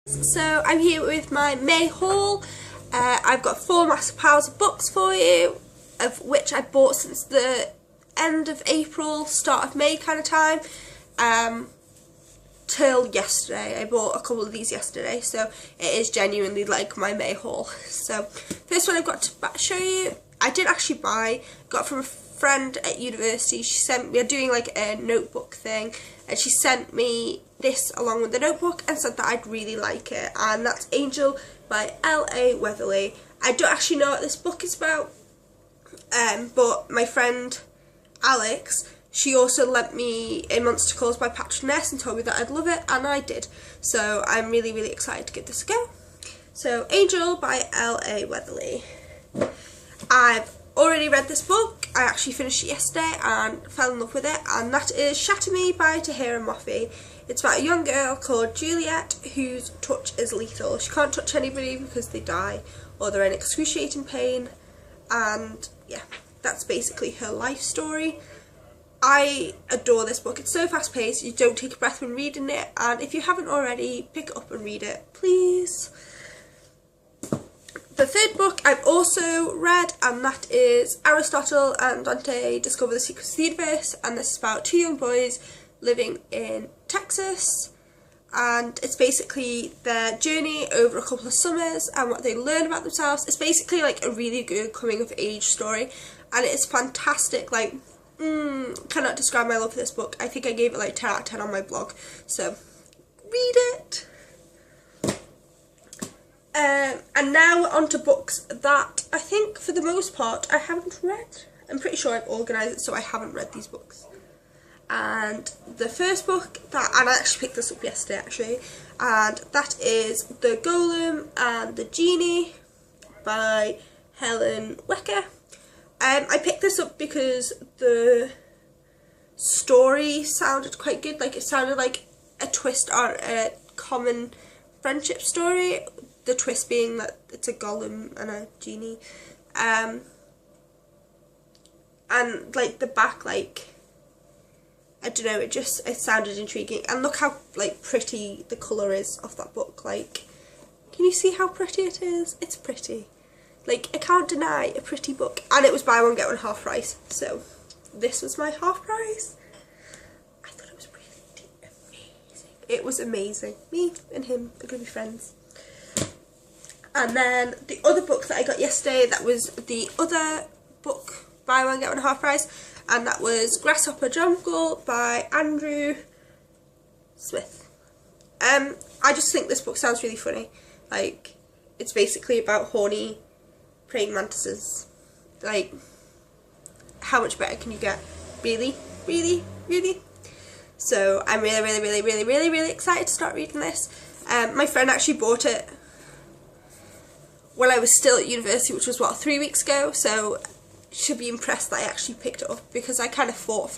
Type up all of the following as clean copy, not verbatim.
So I'm here with my May haul. I've got 4 massive piles of books for you, of which I bought since the end of April, start of May kind of time, till yesterday. I bought a couple of these yesterday, so it is genuinely like my May haul. So first one I've got to show you, I did actually got from a friend at university. She sent me, we're doing like a notebook thing, and she sent me this along with the notebook and said that I'd really like it, and that's Angel by L.A. Weatherly. I don't actually know what this book is about, but my friend Alex, she also lent me A Monster Calls by Patroness and told me that I'd love it, and I did. So I'm really, really excited to give this a go. So Angel by L.A. Weatherly. I've already read this book. I actually finished it yesterday and fell in love with it, and that is Shatter Me by Tahira Moffi. It's about a young girl called Juliet whose touch is lethal. She can't touch anybody because they die or they're in excruciating pain, and yeah, that's basically her life story. I adore this book. It's so fast paced, you don't take a breath when reading it, and if you haven't already, pick it up and read it, please. The third book I've also read, and that is Aristotle and Dante Discover the Secrets of the Universe, and this is about 2 young boys living in Texas, and it's basically their journey over a couple of summers and what they learn about themselves. It's basically like a really good coming of age story, and it's fantastic. Like, cannot describe my love for this book. I think I gave it like 10 out of 10 on my blog, so read it. And now on to books that I think for the most part I haven't read. I'm pretty sure I've organised it so I haven't read these books. And the first book and I actually picked this up yesterday actually, and that is The Golem and the Genie by Helen Wecker. I picked this up because the story sounded quite good. Like, it sounded like a twist on a common friendship story. The twist being that it's a golem and a genie, and like the back, like, I don't know, it sounded intriguing. And look how like pretty the colour is of that book. Like, can you see how pretty it is? It's pretty. Like, I can't deny a pretty book. And it was buy one get one half price, so this was my half price. I thought it was really amazing. It was amazing. Me and him are gonna be friends. And then the other book that I got yesterday, that was the other book, buy one get one half price, and that was Grasshopper Jungle by Andrew Smith. I just think this book sounds really funny. Like, it's basically about horny praying mantises. Like, how much better can you get? Really? Really? Really? So I'm really, really, really, really, really, really excited to start reading this. My friend actually bought it when I was still at university, which was what, 3 weeks ago, so she'll be impressed that I actually picked it up, because I kind of fought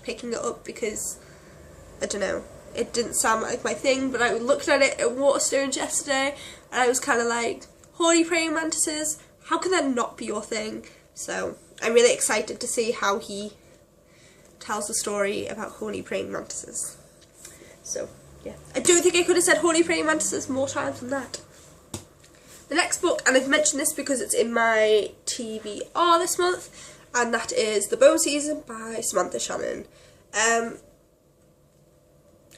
picking it up because, I don't know, it didn't sound like my thing. But I looked at it at Waterstones yesterday and I was kind of like, horny praying mantises, how can that not be your thing? So I'm really excited to see how he tells the story about horny praying mantises. So yeah, I don't think I could have said horny praying mantises more times than that. The next book, and I've mentioned this because it's in my TBR this month, and that is The Bone Season by Samantha Shannon. I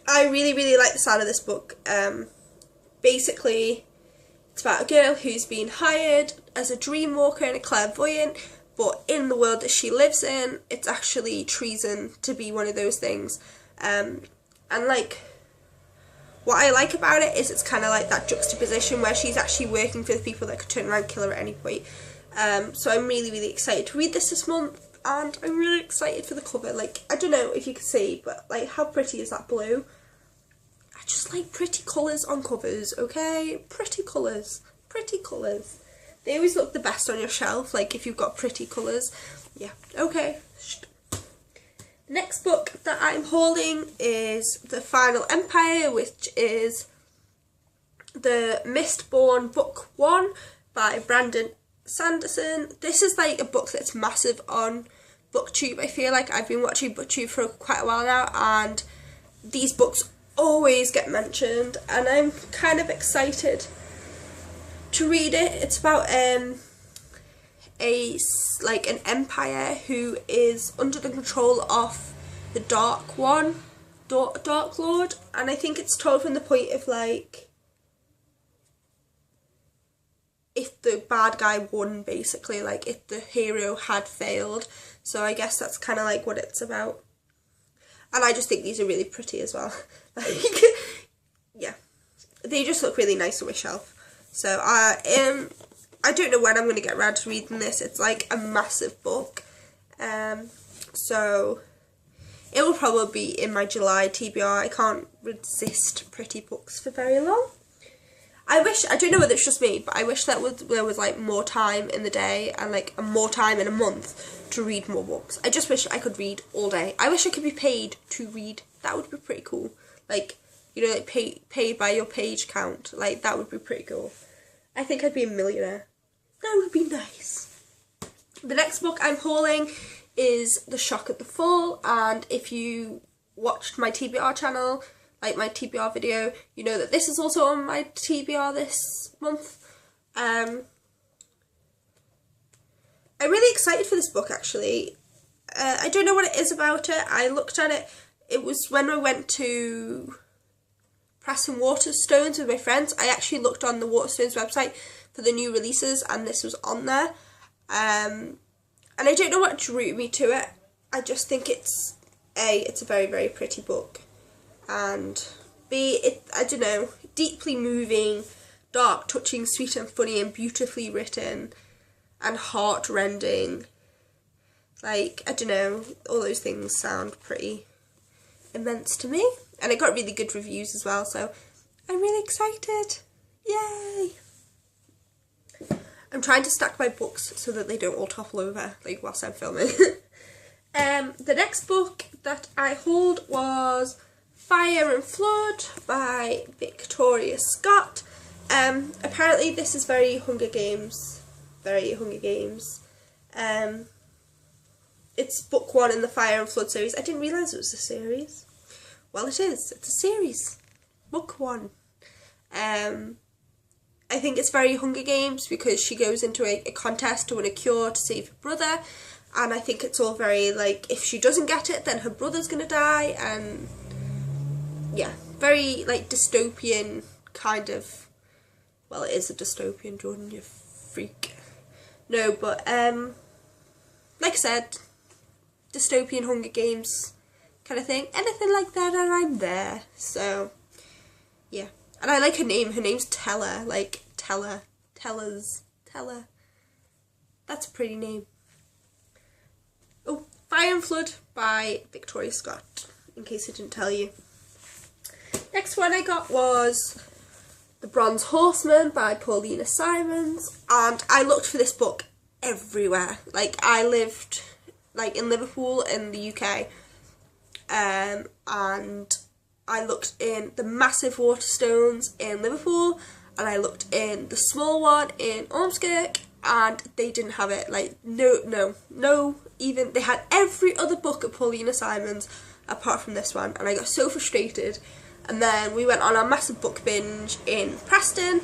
really, really like the sound of this book. Basically, it's about a girl who's been hired as a dream walker and a clairvoyant, but in the world that she lives in, it's actually treason to be one of those things. And like, what I like about it is it's kind of like that juxtaposition where she's actually working for the people that could turn around and kill her at any point. So I'm really, really excited to read this month, and I'm really excited for the cover. Like, I don't know if you can see, but like, how pretty is that blue? I just like pretty colours on covers, okay? Pretty colours. Pretty colours. They always look the best on your shelf, like if you've got pretty colours. Yeah, okay. Next book that I'm hauling is The Final Empire, which is the Mistborn Book 1 by Brandon Sanderson. This is like a book that's massive on BookTube. I feel like I've been watching BookTube for quite a while now, and these books always get mentioned, and I'm kind of excited to read it. It's about an empire who is under the control of the Dark Lord, and I think it's told from the point of like if the bad guy won, basically, like if the hero had failed. So I guess that's kind of like what it's about. And I just think these are really pretty as well. Like, yeah, they just look really nice on my shelf. So I don't know when I'm going to get around to reading this. It's like a massive book. So it will probably be in my July TBR. I can't resist pretty books for very long. I don't know whether it's just me, but I wish that there was like more time in the day and like more time in a month to read more books. I just wish I could read all day. I wish I could be paid to read. That would be pretty cool. Like, you know, like paid by your page count. Like, that would be pretty cool. I think I'd be a millionaire. That would be nice. The next book I'm hauling is The Shock at the Fall, and if you watched my TBR channel, like my TBR video, you know that this is also on my TBR this month. I'm really excited for this book, actually. I don't know what it is about it. I looked at it. It was when I went to Press and Waterstones with my friends. I actually looked on the Waterstones website for the new releases, and this was on there. And I don't know what drew me to it. I just think it's a very, very pretty book. And B, I don't know, deeply moving, dark, touching, sweet and funny and beautifully written and heart-rending. Like, I don't know, all those things sound pretty immense to me. And it got really good reviews as well, so I'm really excited. Yay! I'm trying to stack my books so that they don't all topple over, like, whilst I'm filming. The next book that I hauled was Fire and Flood by Victoria Scott. Apparently this is very Hunger Games. It's book 1 in the Fire and Flood series. I didn't realise it was a series. Well, it is. It's a series. Book 1. I think it's very Hunger Games because she goes into a contest to win a cure to save her brother. And I think it's all very, like, if she doesn't get it, then her brother's going to die. And, yeah, very, like, dystopian kind of... Well, it is a dystopian, Jordan, you freak. No, but, like I said, dystopian Hunger Games kind of thing. Anything like that, and I'm there. So, yeah. And I like her name. Her name's Teller. Like, Teller. That's a pretty name. Oh, Fire and Flood by Victoria Scott, in case I didn't tell you. Next one I got was The Bronze Horseman by Paulina Simons, and I looked for this book everywhere. Like, I lived, like, in Liverpool in the UK, and I looked in the massive Waterstones in Liverpool, and I looked in the small one in Ormskirk, and they didn't have it. Like, no, even, they had every other book at Paulina Simons apart from this one, and I got so frustrated. And then we went on a massive book binge in Preston,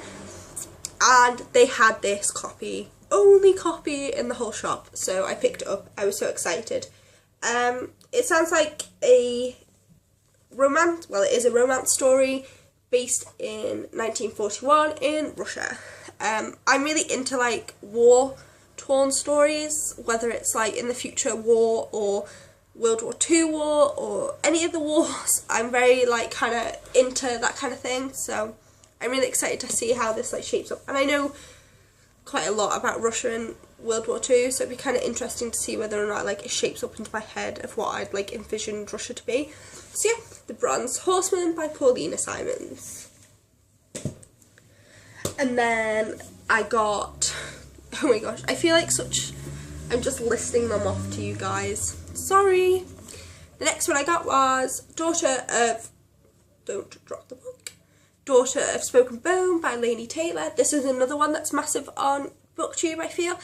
and they had this copy, only copy in the whole shop, so I picked it up. I was so excited. It sounds like a romance, well, it is a romance story based in 1941 in Russia. I'm really into, like, war-torn stories, whether it's, like, in the future war or World War II war or any of the wars. I'm very, like, kind of into that kind of thing, so I'm really excited to see how this, like, shapes up. And I know quite a lot about Russia and World War II, so it'd be kind of interesting to see whether or not, like, it shapes up into my head of what I'd, like, envisioned Russia to be. So yeah, The Bronze Horseman by Paulina Simons. And then I got, oh my gosh, I feel like I'm just listing them off to you guys. Sorry. The next one I got was Daughter of Spoken Bone by Laini Taylor. This is another one that's massive on BookTube, I feel.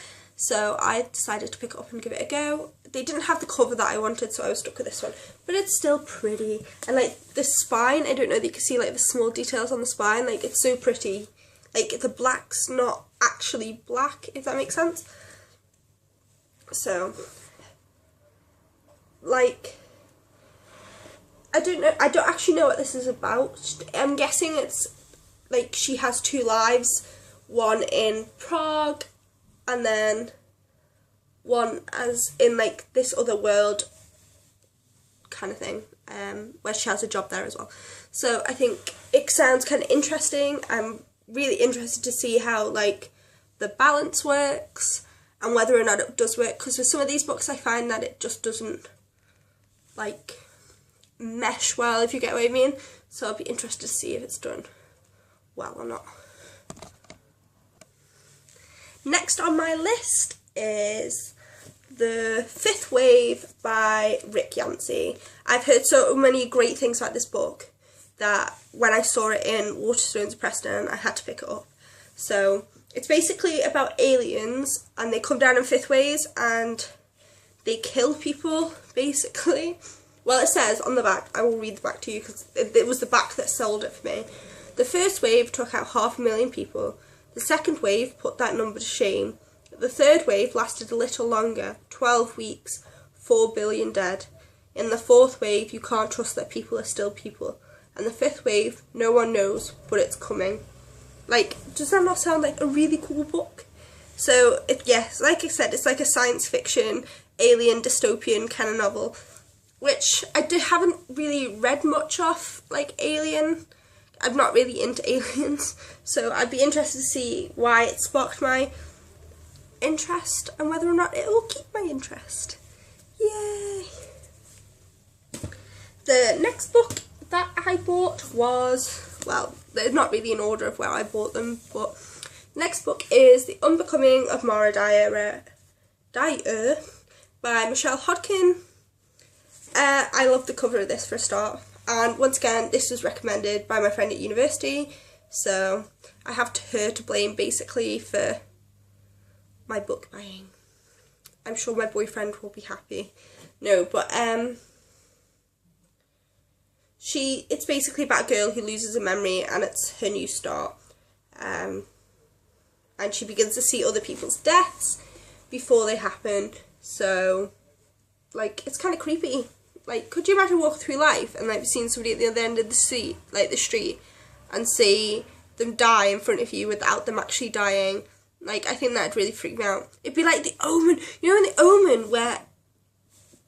so I decided to pick it up and give it a go. They didn't have the cover that I wanted, so I was stuck with this one, but it's still pretty. And like the spine, I don't know if you can see like the small details on the spine, like it's so pretty. Like the black's not actually black, if that makes sense. So like, I don't actually know what this is about. I'm guessing it's like she has 2 lives, one in Prague and then one as in like this other world kind of thing, where she has a job there as well. So I think it sounds kind of interesting. I'm really interested to see how like the balance works and whether or not it does work, because with some of these books I find that it just doesn't like mesh well, if you get what I mean. So I'll be interested to see if it's done well or not. Next on my list is The Fifth Wave by Rick Yancey. I've heard so many great things about this book that when I saw it in Waterstones of Preston, I had to pick it up. So it's basically about aliens, and they come down in 5th waves and they kill people, basically. Well, it says on the back, I will read the back to you because it was the back that sold it for me. The first wave took out 500,000 people. The second wave put that number to shame. The third wave lasted a little longer, 12 weeks, 4 billion dead. In the fourth wave, you can't trust that people are still people. And the fifth wave, no one knows, but it's coming. Like, does that not sound like a really cool book? So, yes, like I said, it's like a science fiction, alien, dystopian kind of novel, which I haven't really read much of, like Alien. I'm not really into aliens, so I'd be interested to see why it sparked my interest and whether or not it will keep my interest. Yay! The next book that I bought was, well, they're not really in order of where I bought them, but the next book is The Unbecoming of Mara Dyer by Michelle Hodkin. I love the cover of this for a start, and once again this was recommended by my friend at university, so I have her to blame basically for my book buying. I'm sure my boyfriend will be happy. No, but it's basically about a girl who loses a memory and it's her new start, and she begins to see other people's deaths before they happen. So like, it's kind of creepy. Like, could you imagine walking through life and like seeing somebody at the other end of the street, and see them die in front of you without them actually dying? Like, I think that'd really freak me out. It'd be like The Omen. You know in The Omen where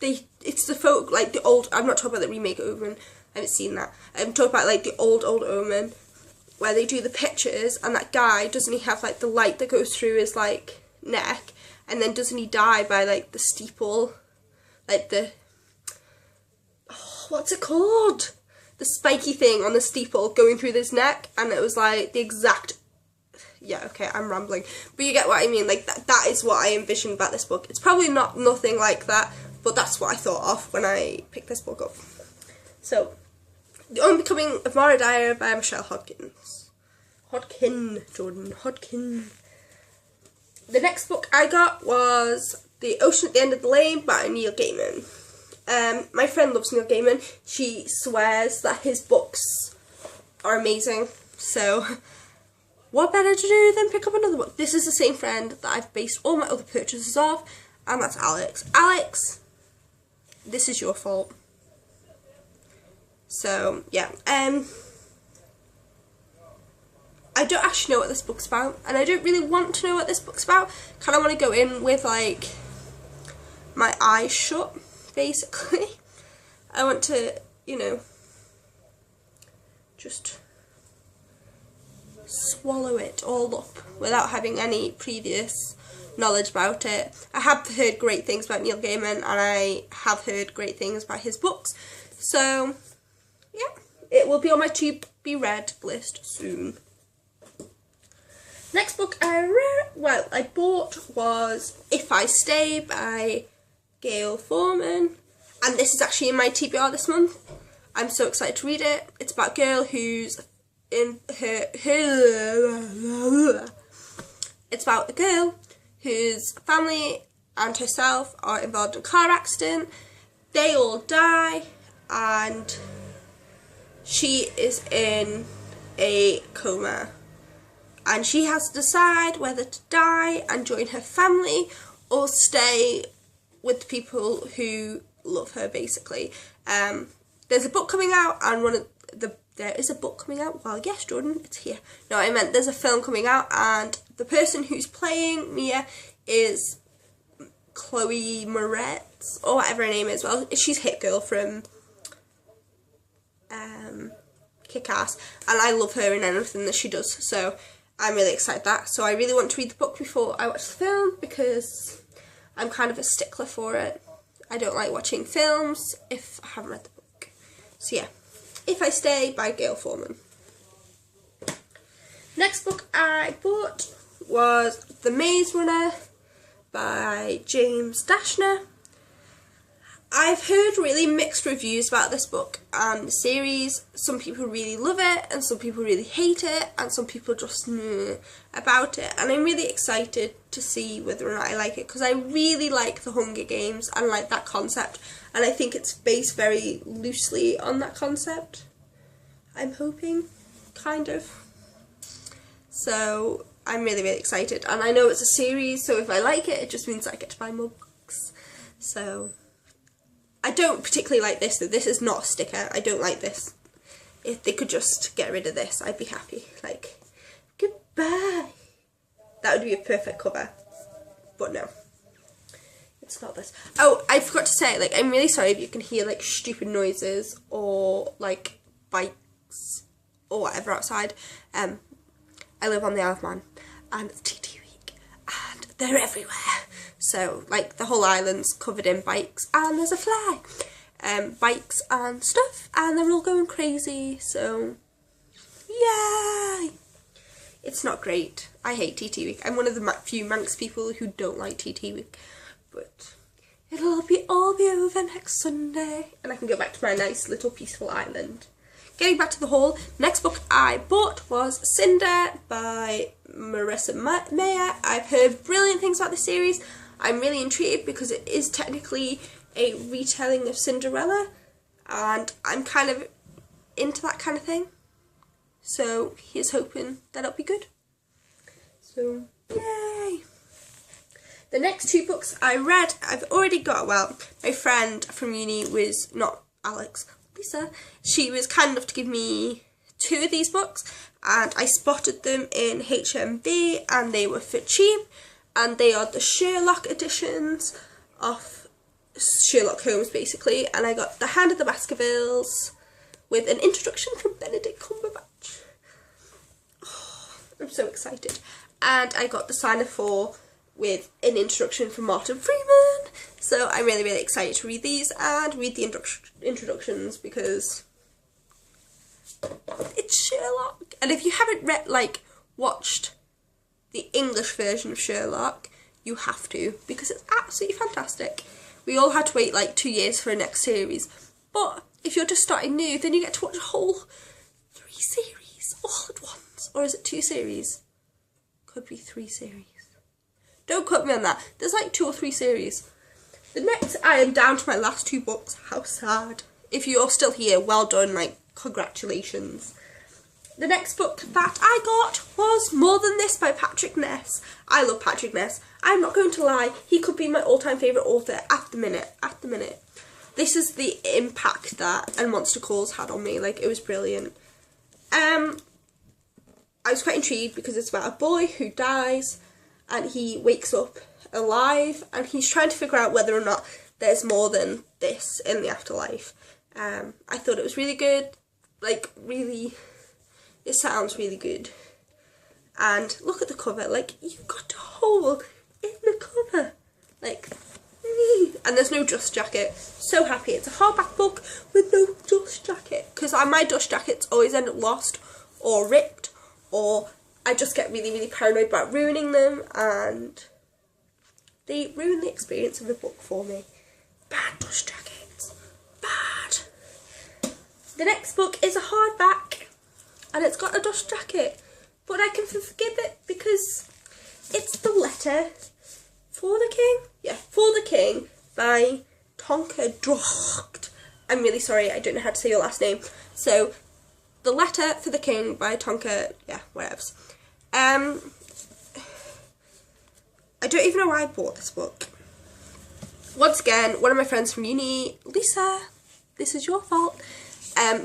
it's the folk, like the old, I'm not talking about the remake Omen, I haven't seen that. I'm talking about like the old Omen where they do the pictures, and that guy, doesn't he have like the light that goes through his like neck, and then doesn't he die by like the steeple, like the, what's it called? The spiky thing on the steeple going through his neck, and it was like the exact, yeah, okay, I'm rambling, but you get what I mean. Like, that is what I envisioned about this book. It's probably nothing like that, but that's what I thought of when I picked this book up. So, The Unbecoming of Mara Dyer by Michelle Hodkin. The next book I got was The Ocean at the End of the Lane by Neil Gaiman. My friend loves Neil Gaiman. She swears that his books are amazing, so what better to do than pick up another book? This is the same friend that I've based all my other purchases off, and that's Alex. Alex, this is your fault. So, yeah, I don't actually know what this book's about, and I don't really want to know what this book's about. Kind of want to go in with, like, my eyes shut, basically. I want to, you know, just swallow it all up without having any previous knowledge about it. I have heard great things about Neil Gaiman, and I have heard great things about his books, so yeah, it will be on my to be read list soon. Next book I bought was If I Stay by Gail Forman, and this is actually in my TBR this month. I'm so excited to read it. It's about a girl who's in it's about a girl whose family and herself are involved in a car accident. They all die and she is in a coma. And she has to decide whether to die and join her family or stay with the people who love her, basically. There's a book coming out, and there is a book coming out. Well, yes, Jordan, it's here. No, I meant there's a film coming out, and the person who's playing Mia is Chloe Moretz, or whatever her name is. Well, she's Hit Girl from Kick-Ass, and I love her in anything that she does, so I'm really excited that. So I really want to read the book before I watch the film, because I'm kind of a stickler for it. I don't like watching films if I haven't read the book. So yeah, If I Stay by Gail Forman. Next book I bought was The Maze Runner by James Dashner. I've heard really mixed reviews about this book and the series. Some people really love it and some people really hate it and some people just know about it, and I'm really excited to see whether or not I like it, because I really like the Hunger Games and like that concept, and I think it's based very loosely on that concept. I'm hoping, kind of. So I'm really excited, and I know it's a series, so if I like it, it just means I get to buy more books. So I don't particularly like this, though. This is not a sticker. I don't like this. If they could just get rid of this, I'd be happy. Like, goodbye. That would be a perfect cover. But no. It's not this. Oh, I forgot to say, like, I'm really sorry if you can hear, like, stupid noises or, like, bikes or whatever outside. I live on the Isle of Man, and it's TT week, and they're everywhere. So, like, the whole island's covered in bikes, and there's a flag, bikes and stuff, and they're all going crazy, so, yay! It's not great. I hate TT week. I'm one of the few Manx people who don't like TT week, but it'll all be over next Sunday, and I can go back to my nice little peaceful island. Getting back to the haul, next book I bought was Cinder by Marissa Meyer. I've heard brilliant things about this series. I'm really intrigued because it is technically a retelling of Cinderella, and I'm kind of into that kind of thing. So here's hoping that it'll be good. So, yay! The next two books I read, I've already got. Well, my friend from uni was, not Alex, Lisa, she was kind enough to give me two of these books, and I spotted them in HMV, and they were for cheap. And they are the Sherlock editions of Sherlock Holmes, basically. And I got The Hand of the Baskervilles with an introduction from Benedict Cumberbatch. Oh, I'm so excited. And I got The Sign of Four with an introduction from Martin Freeman. So I'm really excited to read these and read the introductions, because it's Sherlock. And if you haven't watched the English version of Sherlock, you have to, because it's absolutely fantastic. We all had to wait like 2 years for a next series, but if you're just starting new, then you get to watch a whole 3 series all at once. Or is it 2 series? Could be 3 series. Don't quote me on that. There's like 2 or 3 series. The next, I am down to my last 2 books. How sad. If you're still here, well done, like, congratulations. The next book that I got was More Than This by Patrick Ness. I love Patrick Ness. I'm not going to lie, he could be my all-time favourite author at the minute. This is the impact that And Monster Calls had on me. Like, it was brilliant. I was quite intrigued because it's about a boy who dies and he wakes up alive and he's trying to figure out whether or not there's more than this in the afterlife. I thought it was really good. Like, really, it sounds really good. And look at the cover, like, you've got a hole in the cover. Like, and there's no dust jacket. So happy. It's a hardback book with no dust jacket. Because my dust jackets always end up lost or ripped, or I just get really paranoid about ruining them, and they ruin the experience of the book for me. Bad dust jackets. Bad. The next book is a hardback, and it's got a dust jacket, but I can forgive it because it's the letter For the King? Yeah, For the King by Tonka Drocht. I'm really sorry, I don't know how to say your last name. So, The Letter for the King by Tonka, yeah, whatevs. I don't even know why I bought this book. Once again, one of my friends from uni, Lisa, this is your fault,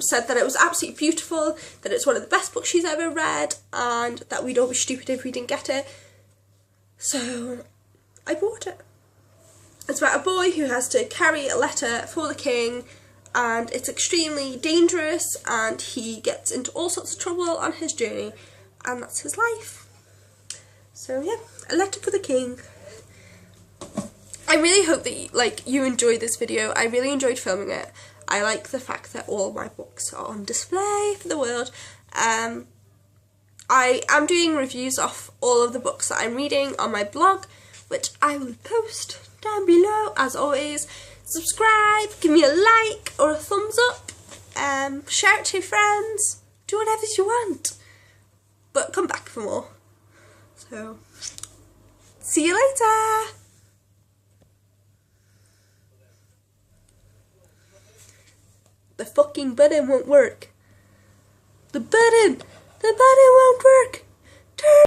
said that it was absolutely beautiful, that it's one of the best books she's ever read, and that we'd all be stupid if we didn't get it. So, I bought it. It's about a boy who has to carry a letter for the king, and it's extremely dangerous, and he gets into all sorts of trouble on his journey, and that's his life. So yeah, A Letter for the King. I really hope that you enjoyed this video. I really enjoyed filming it. I like the fact that all my books are on display for the world. I am doing reviews of all of the books that I'm reading on my blog, which I will post down below as always. Subscribe, give me a like or a thumbs up, share it to your friends, do whatever you want, but come back for more. So, see you later! The fucking button won't work. The button won't work. Turn